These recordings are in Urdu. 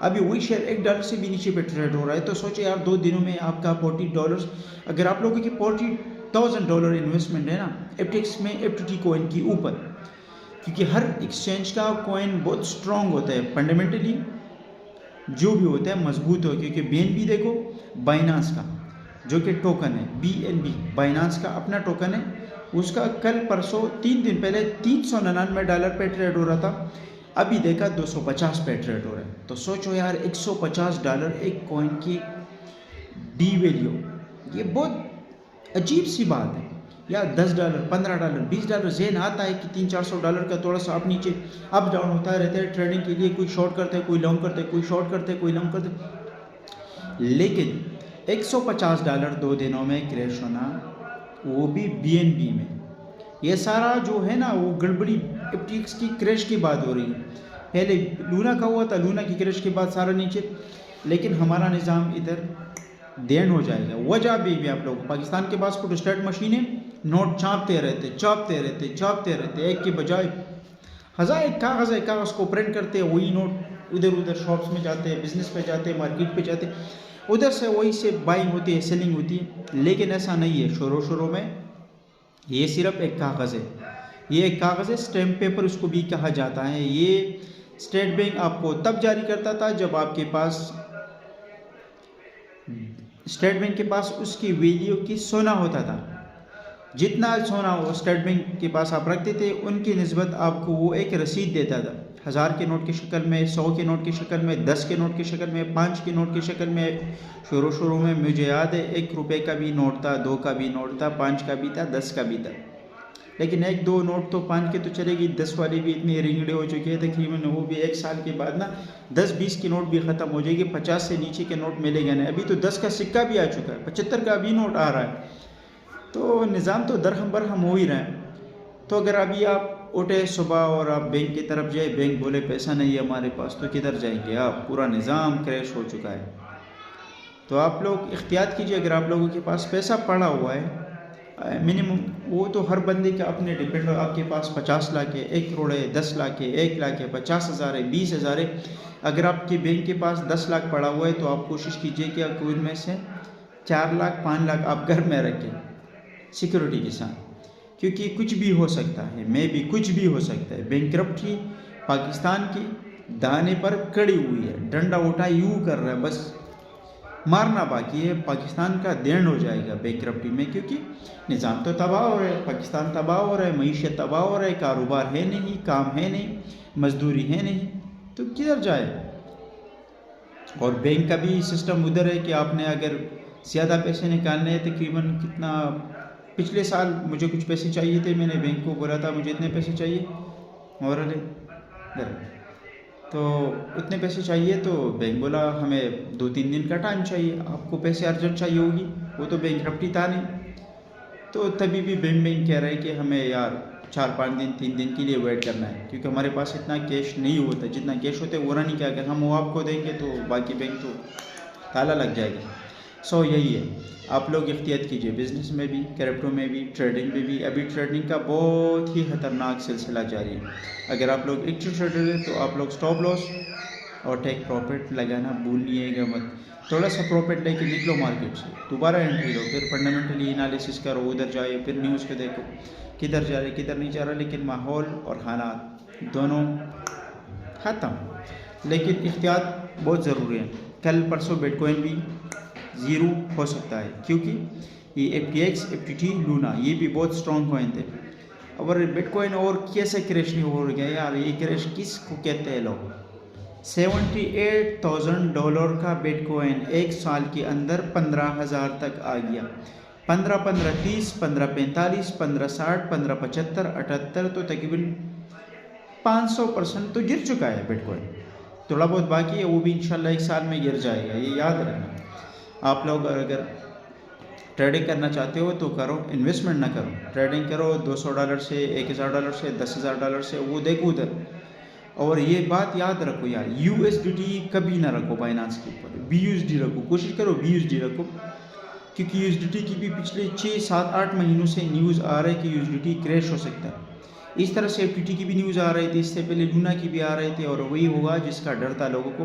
ابھی وہی شیئر $1 سے بھی نیچے پہ ٹریڈ ہو رہا ہے. تو سوچے یار 2 دنوں میں آپ کا $40، اگر آپ لوگوں کی $40,000 انویسٹمنٹ ہے نا FTX میں FTT کوئن کی اوپر، کیونکہ ہر ایکسچینج کا کوئن بہت اسٹرانگ ہوتا ہے فنڈامنٹلی، جو بھی ہوتا ہے مضبوط ہو. کیونکہ BNB دیکھو، بائنانس کا جو کہ ٹوکن ہے BNB، بائنانس کا اپنا ٹوکن ہے، اس کا کل پرسوں 3 دن پہلے $399 پہ ٹریڈ ہو رہا تھا، ابھی دیکھا 250 پہ ٹریڈ ہو رہا ہے. تو سوچو یار $150 ایک کوئن کی ڈی ویلیو، یہ بہت عجیب سی بات ہے. یا $10 $15 $20 ذہن آتا ہے کہ $300-400 کا تھوڑا سا اپ نیچے اپ ڈاؤن ہوتا رہتا ہے ٹریڈنگ کے لیے، کوئی شارٹ کرتا ہے کوئی لانگ کرتا ہے، کوئی شارٹ کرتا ہے کوئی لانگ کرتا ہے. لیکن $150 2 دنوں میں کریش ہونا، وہ بھی BNB میں، یہ سارا جو ہے نا وہ گڑبڑی FTX کی کریش کی بات ہو رہی ہے. پہلے لونا کا ہوا تھا، لونا کی کریش کے بعد سارا نیچے. لیکن ہمارا نظام ادھر دین ہو جائے گا. وجہ بھی آپ لوگ پاکستان کے پاس فوٹو اسٹیٹ مشینیں نوٹ چھاپتے رہتے ایک کے بجائے کاغذ کو پرنٹ کرتے، وہی نوٹ ادھر شاپس میں جاتے ہیں، بزنس پہ جاتے ہیں، مارکیٹ پہ جاتے، ادھر سے وہی سے بائنگ ہوتی ہے، سیلنگ ہوتی ہے. لیکن ایسا نہیں ہے. شروع میں یہ صرف ایک کاغذ ہے، یہ ایک کاغذ ہے، اسٹیمپ پیپر اس کو بھی کہا جاتا ہے. یہ اسٹیٹ بینک آپ کو تب جاری کرتا تھا جب آپ کے پاس اسٹیٹ بینک کے پاس اس کی ویلیو کی سونا ہوتا تھا. جتنا سونا وہ اسٹیٹ بینک کے پاس آپ رکھتے تھے ان کی نسبت آپ کو وہ ایک رسید دیتا تھا، 1000 کے نوٹ کی شکل میں، 100 کے نوٹ کی شکل میں، 10 کے نوٹ کی شکل میں، 5 کے نوٹ کی شکل میں. شروع میں مجھے یاد ہے $1 کا بھی نوٹ تھا، 2 کا بھی نوٹ تھا، 5 کا بھی تھا، 10 کا بھی تھا. لیکن 1-2 نوٹ تو 5 کے تو چلے گی، 10 والی بھی اتنے رنگڑے ہو چکے ہیں تقریباً. وہ بھی 1 سال کے بعد نا 10-20 کی نوٹ بھی ختم ہو جائے گی، 50 سے نیچے کے نوٹ ملے گا نہیں. ابھی تو 10 کا سکہ بھی آ چکا ہے، 75 کا بھی نوٹ آ رہا ہے. تو نظام تو درہم برہم ہو ہی رہا ہے. تو اگر ابھی آپ اٹھے صبح اور آپ بینک کی طرف جائے، بینک بولے پیسہ نہیں ہے ہمارے پاس، تو کدھر جائیں گے آپ؟ پورا نظام کریش ہو چکا ہے. تو آپ لوگ احتیاط کیجئے. اگر آپ لوگوں کے پاس پیسہ پڑا ہوا ہے منیمم، وہ تو ہر بندے کا اپنے ڈیپینڈ ہو. آپ کے پاس 50 لاکھ ہے، 1 کروڑ ہے، 10 لاکھ ہے، 1 لاکھ ہے، 50,000 ہے، 20,000 ہے. اگر آپ کے بینک کے پاس 10 لاکھ پڑا ہوا ہے تو آپ کوشش کیجئے کہ آپ ان میں سے 4 لاکھ 5 لاکھ آپ گھر میں رکھیں سیکورٹی کے ساتھ، کیونکہ کچھ بھی ہو سکتا ہے، میں بھی کچھ بھی ہو سکتا ہے. بینکرپٹی پاکستان کی دانے پر کڑی ہوئی ہے، ڈنڈا اٹھا یوں کر رہا ہے، بس مارنا باقی ہے. پاکستان کا دین ہو جائے گا بینکرپٹی میں، کیونکہ نظام تو تباہ ہو رہا ہے، پاکستان تباہ ہو رہا ہے، معیشت تباہ ہو رہا ہے، کاروبار ہے نہیں، کام ہے نہیں، مزدوری ہے نہیں، تو کدھر جائے؟ اور بینک کا بھی سسٹم ادھر ہے کہ آپ نے اگر زیادہ پیسے نکالنے ہیں، تقریباً کتنا، پچھلے سال مجھے کچھ پیسے چاہیے تھے، میں نے بینک کو بولا تھا مجھے اتنے پیسے چاہیے، اور تو اتنے پیسے چاہیے، تو بینک بولا ہمیں 2-3 دن کا ٹائم چاہیے، آپ کو پیسے ارجنٹ چاہیے ہوگی. وہ تو بینکرپٹی تھا نہیں. تو تبھی بھی بینک کہہ رہے کہ ہمیں یار 4-5 دن 3 دن کے لیے ویٹ کرنا ہے، کیونکہ ہمارے پاس اتنا کیش نہیں ہوتا. جتنا کیش ہوتا ہے وہ نہیں، کیا اگر ہم وہ آپ کو دیں گے تو باقی بینک تو تالا لگ جائے گا. سو یہی ہے، آپ لوگ احتیاط کیجئے، بزنس میں بھی، کرپٹو میں بھی، ٹریڈنگ میں بھی. ابھی ٹریڈنگ کا بہت ہی خطرناک سلسلہ جاری ہے. اگر آپ لوگ ایکٹیو ٹریڈر ہیں تو آپ لوگ سٹاپ لاس اور ٹیک پروفٹ لگانا بھولیے گا مت. تھوڑا سا پروفٹ لے کے نکلو مارکیٹ سے، دوبارہ انٹری لو، پھر فنڈامنٹلی انالیسس کرو، ادھر جائے، پھر نیوز کو دیکھو کدھر جا رہے کدھر نہیں جا رہا. لیکن ماحول اور حالات دونوں ختم. لیکن احتیاط بہت ضروری ہے. کل پرسوں بیٹ کوائن بھی زیرو ہو سکتا ہے، کیونکہ یہ FTX FTT لونا یہ بھی بہت اسٹرانگ کوائن تھے. اور بیٹ کوائن اور کیسے کریش نہیں ہو گیا یار؟ یہ کریش کس کو کہتے ہیں لوگ؟ $78,000 کا بیٹ کوائن 1 سال کے اندر 15,000 تک آ گیا. 15-15-30 15-45 15-60 15-75 78، تو تقریباً 500% تو گر چکا ہے بیٹ کوائن. تھوڑا بہت باقی ہے، وہ بھی انشاءاللہ 1 سال میں گر جائے گا. یہ یاد رکھنا. آپ لوگ اگر ٹریڈنگ کرنا چاہتے ہو تو کرو، انویسٹمنٹ نہ کرو. ٹریڈنگ کرو $200 سے، $1,000 سے، $10,000 سے، وہ دیکھو ادھر. اور یہ بات یاد رکھو یار، USDT کبھی نہ رکھو بائنانس کے اوپر، BUSD رکھو. کوشش کرو BUSD رکھو، کیونکہ USDT کی بھی پچھلے 6-7-8 مہینوں سے نیوز آ رہا ہے کہ USDT کریش ہو سکتا ہے. اس طرح سے FTT کی بھی نیوز آ رہی تھی، اس سے پہلے لونا کی بھی آ رہے تھے، اور وہی ہوگا جس کا ڈر تھا لوگوں کو.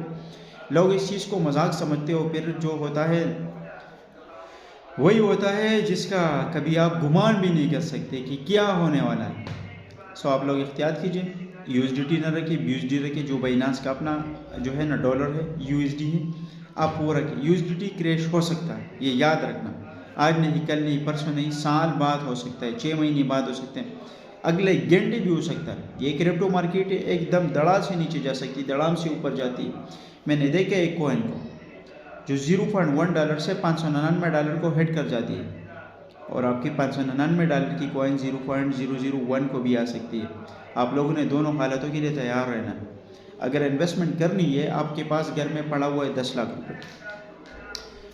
لوگ اس چیز کو مذاق سمجھتے ہو، پھر جو ہوتا ہے وہی ہوتا ہے جس کا کبھی آپ گمان بھی نہیں کر سکتے کہ کیا ہونے والا ہے۔ سو آپ لوگ احتیاط کیجئے، یو ایس ڈی ٹی نہ رکھیں، بی ایس ڈی رکھیں، جو بائنانس کا اپنا جو ہے نا ڈالر ہے، یو ایس ڈی ہے، آپ وہ رکھیں۔ U S D T crash ہو سکتا ہے، یہ یاد رکھنا، آج نہیں، کل نہیں، پرسوں نہیں، سال بعد ہو سکتا ہے، 6 مہینے بعد ہو سکتے ہیں، اگلے گھنٹے بھی ہو سکتا ہے۔ یہ کرپٹو مارکیٹ ایک دم دڑا سے نیچے جا سکتی، دڑام سے اوپر جاتی ہے۔ میں نے دیکھا ایک کوئن کو جو $0.1 سے $599 کو ہٹ کر جاتی ہے، اور آپ کی $599 کی کوئن $0.001 کو بھی آ سکتی ہے۔ آپ لوگوں نے دونوں حالتوں کے لیے تیار رہنا ہے۔ اگر انویسٹمنٹ کرنی ہے، آپ کے پاس گھر میں پڑا ہوا ہے 10 لاکھ روپے،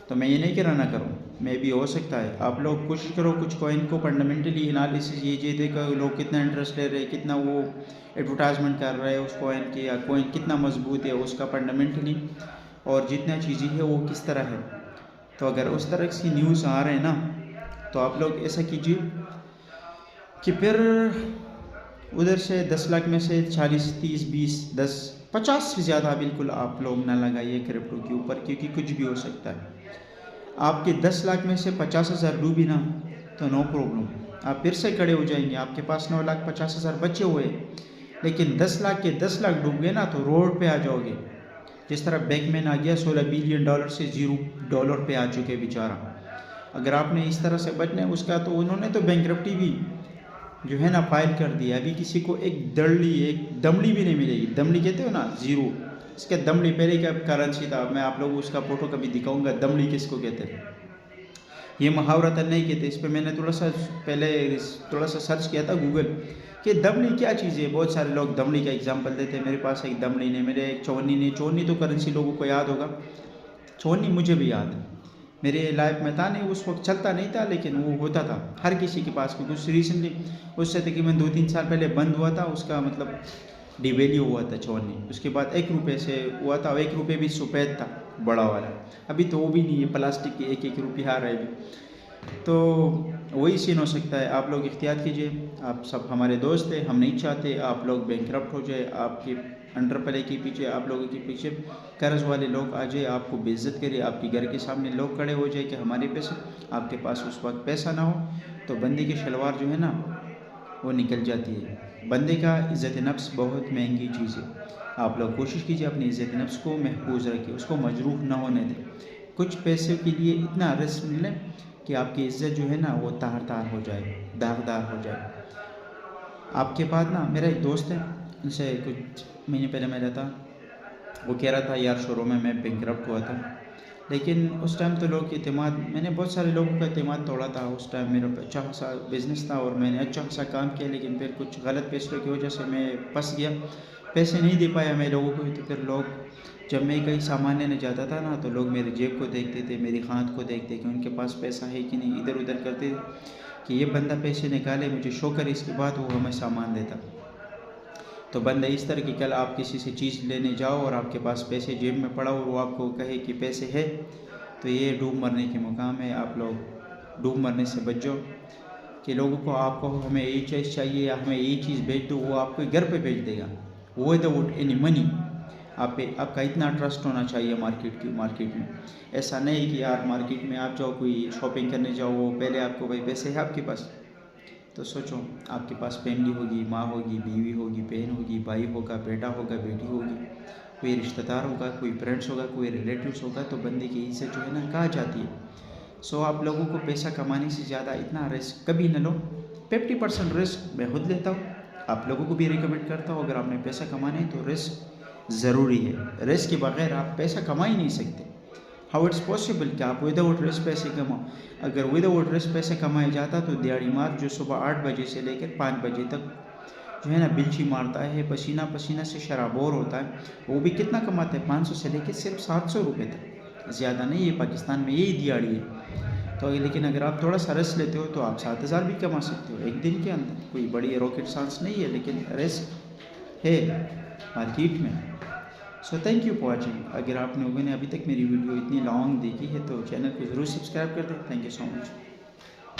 تو میں یہ نہیں کہہ رہا نہ کروں، میں بھی ہو سکتا ہے۔ آپ لوگ کوشش کرو کچھ کوئن کو فنڈامنٹلی انالیسس یہ دیکھو لوگ کتنا انٹرسٹ لے رہے، کتنا وہ ایڈورٹائزمنٹ کر رہے ہیں اس کوئن کی، یا کوئن کتنا مضبوط ہے اس کا فنڈامنٹلی، اور جتنا چیزیں ہے وہ کس طرح ہے۔ تو اگر اس طرح کی نیوز آ رہے ہیں نا، تو آپ لوگ ایسا کیجیے کہ پھر ادھر سے 10 لاکھ میں سے 40 30 20 10 50 سے زیادہ بالکل آپ لوگ نہ لگائیے کرپٹو کے اوپر، کیونکہ کچھ بھی ہو سکتا ہے۔ آپ کے 10 لاکھ میں سے 50,000 ڈوبی نا تو نو پرابلم، آپ پھر سے کھڑے ہو جائیں گے، آپ کے پاس 9,50,000 بچے ہوئے۔ لیکن 10 لاکھ کے 10 لاکھ ڈوب گئے نا تو روڈ پہ آ جاؤ گے، جس طرح بیک مین آ گیا $16 بلین سے $0 پہ آ چکے بیچارہ۔ اگر آپ نے اس طرح سے بچنا ہے اس کا، تو انہوں نے تو بینکرپٹی بھی جو ہے نا فائل کر دیا، ابھی کسی کو ایک دمڑی بھی نہیں ملے گی۔ دمڑی کہتے ہو نا، زیرو، اس کے دمڑی پہلے کا کرنسی تھا، میں آپ لوگوں کو اس کا فوٹو کبھی دکھاؤں گا، دمڑی کس کو کہتے ہیں۔ یہ محاورہ نہیں کہتے، اس پہ میں نے تھوڑا سا سرچ کیا تھا گوگل کہ دمڑی کیا چیز ہے۔ بہت سارے لوگ دمڑی کا ایگزامپل دیتے ہیں، میرے پاس ایک دمڑی نہیں، میرے ایک چونی نہیں، چونی تو کرنسی لوگوں کو یاد ہوگا، چونی مجھے بھی یاد ہے، میرے لائف میں تھا نہیں، اس وقت چلتا نہیں تھا لیکن وہ ہوتا تھا ہر کسی کے پاس، کچھ ریسنٹلی اس سے تقریباً 2-3 سال پہلے بند ہوا تھا، اس کا مطلب ڈی ویلیو ہوا تھا چونی، اس کے بعد 1 روپے سے ہوا تھا، 1 روپے بھی سفید تھا بڑا والا، ابھی تو وہ بھی نہیں ہے، پلاسٹک کی 1 روپیہ آ رہا ہے بھی، تو وہی سین ہو سکتا ہے۔ آپ لوگ احتیاط کیجئے، آپ سب ہمارے دوست ہیں، ہم نہیں چاہتے آپ لوگ بینکرپٹ ہو جائے، آپ کی انڈر پلے کے پیچھے، آپ لوگوں کے پیچھے قرض والے لوگ آ جائے، آپ کو بے عزت کرے، آپ کے گھر کے سامنے لوگ کھڑے ہو جائے کہ ہمارے پیسے، آپ کے پاس اس وقت پیسہ نہ ہو، تو بندے کی شلوار جو ہے نا وہ نکل جاتی ہے۔ بندے کا عزت نفس بہت مہنگی چیز ہے، آپ لوگ کوشش کیجئے اپنی عزت نفس کو محفوظ رکھیں، اس کو مجروح نہ ہونے دیں۔ کچھ پیسے کے لیے اتنا رسک لیں کہ آپ کی عزت جو ہے نا وہ تار ہو جائے، داغدار ہو جائے۔ آپ کے بعد نا میرا ایک دوست ہے، ان سے کچھ مہینے پہلے میں رہتا، وہ کہہ رہا تھا یار شروع میں بینکرپٹ ہوا تھا، لیکن اس ٹائم تو لوگ اعتماد، میں نے بہت سارے لوگوں کا اعتماد توڑا تھا، اس ٹائم میرا اچھا خاصا بزنس تھا اور میں نے اچھا خاصا کام کیا، لیکن پھر کچھ غلط فیصلوں کی وجہ سے میں پھنس گیا، پیسے نہیں دے پایا میں لوگوں کو، تو پھر لوگ جب میں کہیں سامان لینے جاتا تھا نا تو لوگ میرے جیب کو دیکھتے تھے، میری خانت کو دیکھتے کہ ان کے پاس پیسہ ہے کہ نہیں، ادھر ادھر کرتے کہ یہ بندہ پیسے نکالے مجھے شو کرے، اس کے بعد وہ ہمیں سامان دیتا۔ تو بندہ اس طرح کہ کل آپ کسی سے چیز لینے جاؤ اور آپ کے پاس پیسے جیب میں پڑا اور وہ آپ کو کہے کہ پیسے ہے، تو یہ ڈوب مرنے کے مقام ہے۔ آپ لوگ ڈوب مرنے سے بچ جاؤ، کہ لوگوں کو آپ کو ہمیں یہی چیز چاہیے یا ہمیں یہی چیز بھیج دو، وہ آپ کو گھر پہ بھیج دے گا وداؤٹ اینی منی۔ آپ کا اتنا ٹرسٹ ہونا چاہیے مارکیٹ میں، ایسا نہیں کہ یار مارکیٹ میں آپ جاؤ کوئی شاپنگ کرنے جاؤ، وہ پہلے آپ کو بھائی پیسے ہے آپ کے پاس، تو سوچو آپ کے پاس فیملی ہوگی، ماں ہوگی، بیوی ہوگی، بہن ہوگی، بھائی ہوگا، بیٹا ہوگا، بیٹی ہوگی، کوئی رشتہ دار ہوگا، کوئی فرینڈس ہوگا، کوئی ریلیٹیوس ہوگا، تو بندے کی عزت جو ہے نا کہاں جاتی ہے۔ سو آپ لوگوں کو پیسہ کمانے سے زیادہ اتنا رسک کبھی نہ لو، 50% رسک میں خود لیتا ہوں، آپ لوگوں کو بھی ریکمنڈ کرتا ہوں، اگر آپ نے پیسہ کمانا ہے تو رسک ضروری ہے، رسک کے بغیر آپ پیسہ کما ہی نہیں سکتے۔ ہاؤ اٹس پاسبل کہ آپ وداؤٹ رسک پیسے کماؤ؟ اگر وداؤٹ رسک پیسے کمایا جاتا تو دیہڑی مار جو صبح 8 بجے سے لے کر 5 بجے تک جو ہے نا بلچی مارتا ہے، پسینہ سے شرابور ہوتا ہے، وہ بھی کتنا کماتا ہے؟ 500 سے لے کے صرف 700 روپے تک، زیادہ نہیں ہے، پاکستان میں یہی دیہڑی ہے۔ تو لیکن اگر آپ تھوڑا سا رسک لیتے ہو تو آپ 7,000 بھی کما سکتے ہو ایک دن کے اندر، کوئی بڑی راکٹ سائنس نہیں ہے، لیکن رسک ہے مارکیٹ میں۔ So thank you for watching. اگر آپ لوگوں نے ابھی تک میری ویڈیو اتنی لانگ دیکھی ہے تو چینل کو ضرور سبسکرائب کر دیں۔ Thank you so much.